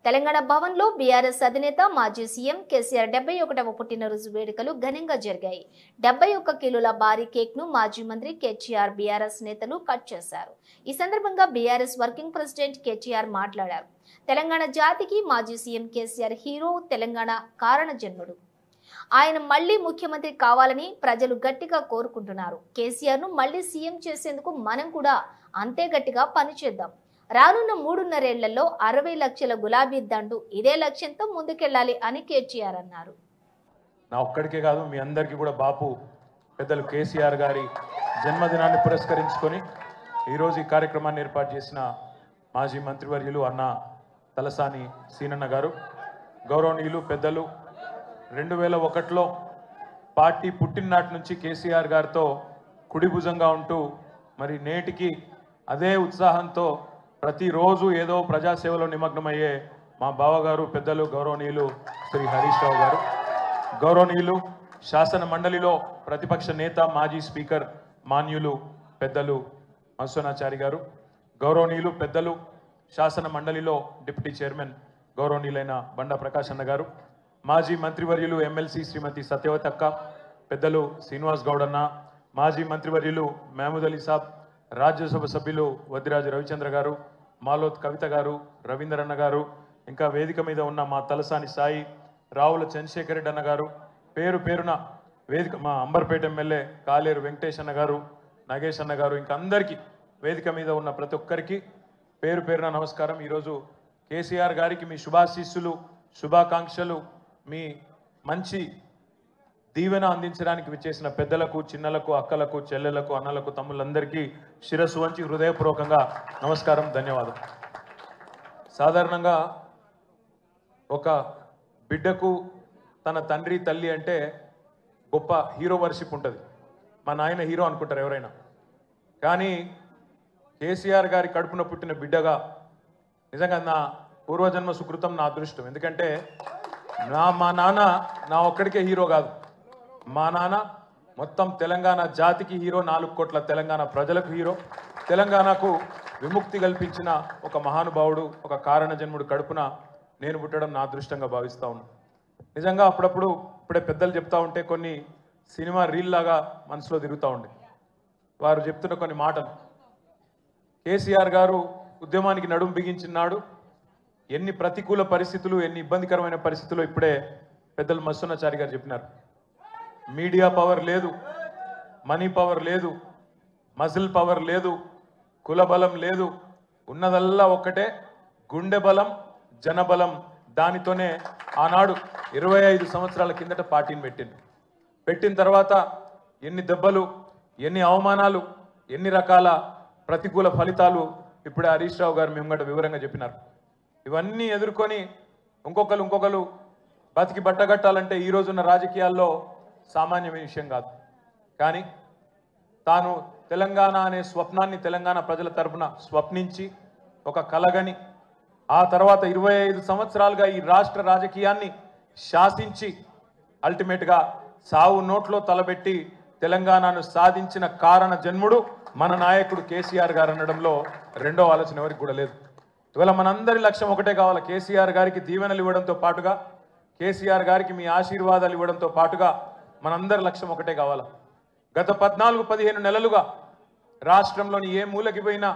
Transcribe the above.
తెలంగాణ భవన్లో బీఆర్ఎస్ అధినేత మాజీ సీఎం కేసీఆర్ 71వ పుట్టినరోజు వేడుకలు ఘనంగా జరిగాయి. 71 కిలోల భారీ కేక్ ను మాజీ మంత్రి కేటీఆర్ బీఆర్ఎస్ నేతలు కట్ చేశారు. ఈ సందర్భంగా బీఆర్ఎస్ వర్కింగ్ ప్రెసిడెంట్ కేటీఆర్ మాట్లాడారు. తెలంగాణ జాతికి మాజీ సీఎం కేసీఆర్ హీరో, తెలంగాణ కారణ జన్ముడు. ఆయన మళ్లీ ముఖ్యమంత్రి కావాలని ప్రజలు గట్టిగా కోరుకుంటున్నారు. కేసీఆర్ ను మళ్లీ సీఎం చేసేందుకు మనం కూడా అంతే గట్టిగా పనిచేద్దాం. రానున్న 3.5 ఏళ్లలో 60 లక్షల గులాబీ దండు ఇదే లక్ష్యంతో ముందుకెళ్లాలి అని కేటీఆర్ అన్నారు. నా ఒక్కడికే కాదు, మీ అందరికీ కూడా బాపు పెద్దలు కేసీఆర్ గారి జన్మదినాన్ని పురస్కరించుకొని ఈరోజు ఈ కార్యక్రమాన్ని ఏర్పాటు చేసిన మాజీ మంత్రివర్యులు అన్న తలసాని సీనన్న గారు, గౌరవనీయులు పెద్దలు 2001లో పార్టీ పుట్టిననాటి నుంచి కేసీఆర్ గారితో కుడిభుజంగా ఉంటూ మరి నేటికి అదే ఉత్సాహంతో ప్రతిరోజు ఏదో ప్రజాసేవలో నిమగ్నమయ్యే మా బావగారు పెద్దలు గౌరవనీయులు శ్రీ హరీష్ రావు గారు, గౌరవనీయులు శాసన మండలిలో ప్రతిపక్ష నేత మాజీ స్పీకర్ మాన్యులు పెద్దలు మధుసూదనాచారి గారు, గౌరవనీయులు పెద్దలు శాసన మండలిలో డిప్యూటీ చైర్మన్ గౌరవనీయులైన బండా ప్రకాష్ అన్న గారు, మాజీ మంత్రివర్యులు ఎమ్మెల్సీ శ్రీమతి సత్యవతి అక్క, పెద్దలు శ్రీనివాస్ గౌడ్ అన్న, మాజీ మంత్రివర్యులు మహమూద్ అలీ సాబ్, రాజ్యసభ సభ్యులు వద్దిరాజు రవిచంద్ర గారు, మాలోత్ కవిత గారు, రవీందర్ అన్న గారు, ఇంకా వేదిక మీద ఉన్న మా తలసాని సాయి, రావుల చంద్రశేఖర్ రెడ్డి అన్న గారు, పేరు పేరున వేదిక మా అంబర్పేట ఎమ్మెల్యే కాలేరు వెంకటేష్ అన్న గారు, నాగేష్ అన్న గారు, ఇంకా అందరికీ వేదిక మీద ఉన్న ప్రతి ఒక్కరికి పేరు పేరున నమస్కారం. ఈరోజు కేసీఆర్ గారికి మీ శుభాశీస్సులు, శుభాకాంక్షలు, మీ మంచి దీవెన అందించడానికి విచ్చేసిన పెద్దలకు, చిన్నలకు, అక్కలకు, చెల్లెలకు, అన్నలకు, తమ్ముళ్ళందరికీ శిరస్సు వంచి హృదయపూర్వకంగా నమస్కారం, ధన్యవాదాలు. సాధారణంగా ఒక బిడ్డకు తన తండ్రి తల్లి అంటే గొప్ప హీరో వర్షిప్ ఉంటుంది. మా నాయన హీరో అనుకుంటారు ఎవరైనా. కానీ కేసీఆర్ గారి కడుపున పుట్టిన బిడ్డగా నిజంగా నా పూర్వజన్మ సుకృతం, నా అదృష్టం. ఎందుకంటే మా నాన్న నా ఒక్కడికే హీరో కాదు, మా నాన్న మొత్తం తెలంగాణ జాతికి హీరో, 4 కోట్ల తెలంగాణ ప్రజలకు హీరో, తెలంగాణకు విముక్తి కల్పించిన ఒక మహానుభావుడు, ఒక కారణ జన్ముడు కడుపున నేను పుట్టడం నా అదృష్టంగా భావిస్తూ ఉన్నాను. నిజంగా అప్పుడప్పుడు ఇప్పుడే పెద్దలు చెప్తా ఉంటే కొన్ని సినిమా రీల్ లాగా మనసులో తిరుగుతూ ఉండే. వారు చెప్తున్న కొన్ని మాటలు, కేసీఆర్ గారు ఉద్యమానికి నడుం బిగించినాడు, ఎన్ని ప్రతికూల పరిస్థితులు, ఎన్ని ఇబ్బందికరమైన పరిస్థితులు ఇప్పుడే పెద్దలు మధుసూదనాచారి గారు చెప్పినారు. మీడియా పవర్ లేదు, మనీ పవర్ లేదు, మజిల్ పవర్ లేదు, కుల బలం లేదు, ఉన్నదల్లా ఒక్కటే గుండె బలం, జనబలం. దానితోనే ఆనాడు 25 సంవత్సరాల కిందట పార్టీని పెట్టిన తర్వాత ఎన్ని దెబ్బలు, ఎన్ని అవమానాలు, ఎన్ని రకాల ప్రతికూల ఫలితాలు ఇప్పుడే హరీష్ రావు గారు మేము వివరంగా చెప్పినారు. ఇవన్నీ ఎదుర్కొని ఇంకొకరు బతికి బట్టగట్టాలంటే ఈ రోజున్న రాజకీయాల్లో సామాన్యమైన విషయం కాదు. కానీ తాను తెలంగాణ అనే స్వప్నాన్ని తెలంగాణ ప్రజల తరపున స్వప్నించి ఒక కలగని, ఆ తర్వాత 25 సంవత్సరాలుగా ఈ రాష్ట్ర రాజకీయాన్ని శాసించి అల్టిమేట్గా సావు నోట్లో తలబెట్టి తెలంగాణను సాధించిన కారణ జన్ముడు మన నాయకుడు కేసీఆర్ గారు అనడంలో రెండో ఆలోచన ఎవరికి కూడా లేదు. ఇవాళ మనందరి లక్ష్యం ఒకటే కావాలి, కేసీఆర్ గారికి దీవెనలు ఇవ్వడంతో పాటుగా, కేసీఆర్ గారికి మీ ఆశీర్వాదాలు ఇవ్వడంతో పాటుగా మనందరి లక్ష్యం ఒకటే కావాలి. గత 14-15 నెలలుగా రాష్ట్రంలోని ఏ మూలకి పోయినా